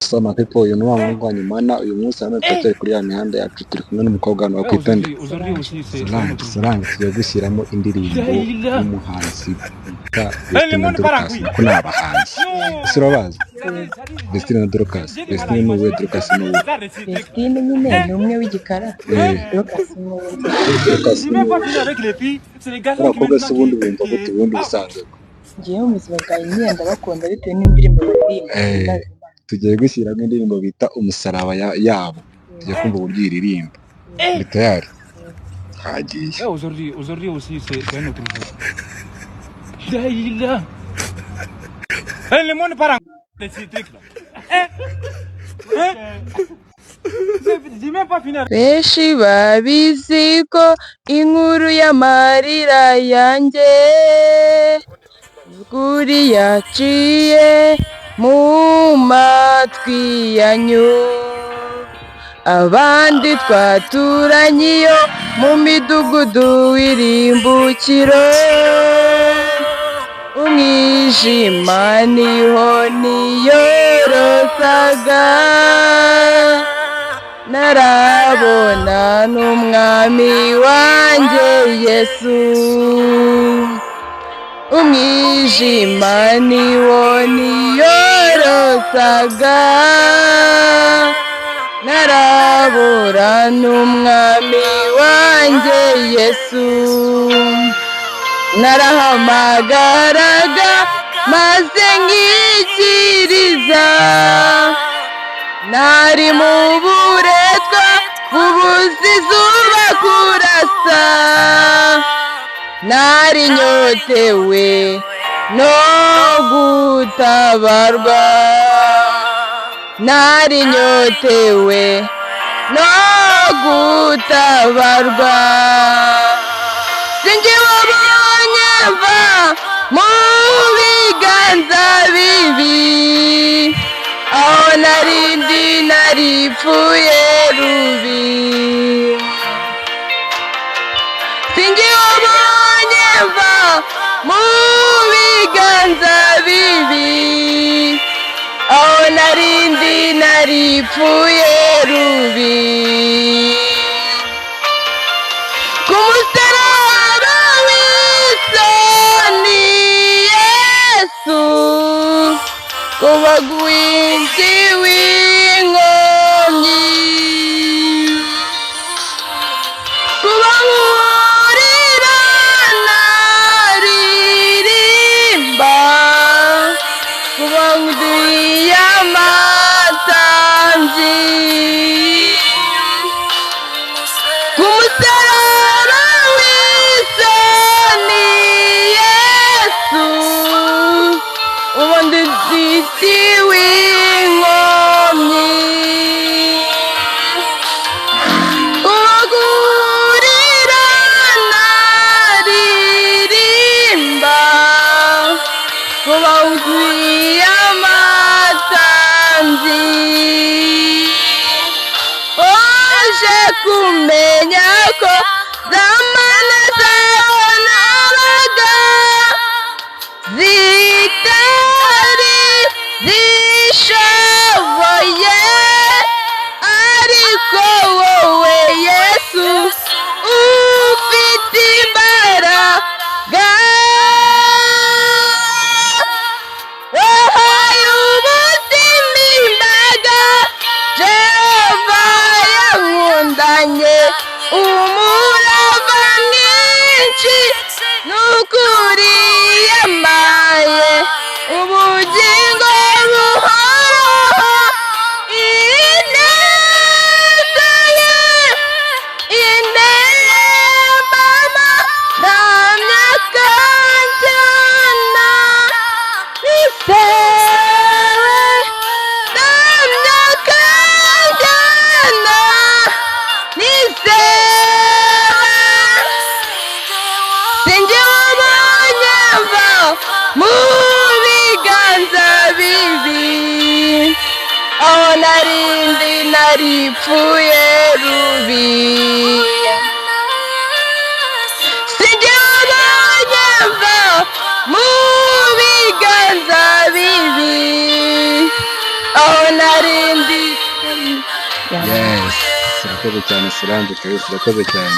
Sama people uyu ni wa muhungu wa nyuma uyu munsi hano turi kuri ya mihanda yacu turi kumwe n'umukobwa hano wakwitande Solange tugiye gushyiramo indirimbo y'umuhanzi bita Vestine na Dorcas kuko ni abahanzi ese urabazi Vestine na Dorcas Vestine ni uwe Dorcas ni uwe Vestine nyine ni umwe w'igikara Dorcas ni uwe Dorcas ni uwe abakobwa se ubundi bumva gute ubundi busanzwe ngewe mu buzima bwawe nyine ndabakunda bitewe n'indirimbo baririmba tugiye gushyiramo indirimbo bita umusaraba yabo tugiye kumva uburyo iririmba ni tayari hagiye aujourd'hui aussi c'est un autre jour. Le monde part en ces trucs là. J'ai même pas fini. Benshi babizi ko inkuru y'amarira yanjye kuri yaciye mu matwi yanyu abandi twaturanye iyo mu midugudu w'irimbukiro umwijima niho niyorosaga narabona n'umwami wanjye Yesu umwijima niwo niyorosaga narabura n'umwami wanjye Yesu narahamagaraga maze nkikiriza nari mu buretwa bubuza izuba kurasa nari nyotewe no gutabarwa nari nyotewe no gutabarwa sinjye wabonye mva mu biganza bibi aho narindi naripfuye rubi sinjye wabonye mva mu biganza bibi aho narindi naripfuye rubi ku musaraba w'isoni Yesu kuba gwinshi w'inkomyi kuba nkurira naririmba kuba nduye amatanzi ku musaraba w'isoni Yesu ubundi zitiwe inkomyi ubagurira naririmba kuba wuzuye amatanzi waje kumenya ko zamana zabonaga zitari zishoboye ariko wowe Yesu ufite imbaraga wahaye ubuzima imbaga Jehova yankundanye umurava mwinshi n'ukuri yamaye ubugingo buhoraho ineza ye indemama ndamya kanjyana nisewe ndamya kanjyana nisewe sinjye wabonye mva mu biganza bibi aho narindi naripfuye rubi sinjye wabonye mva mu biganza bibi aho narindi. Yes, urakoze cyane Solange, urakoze cyane.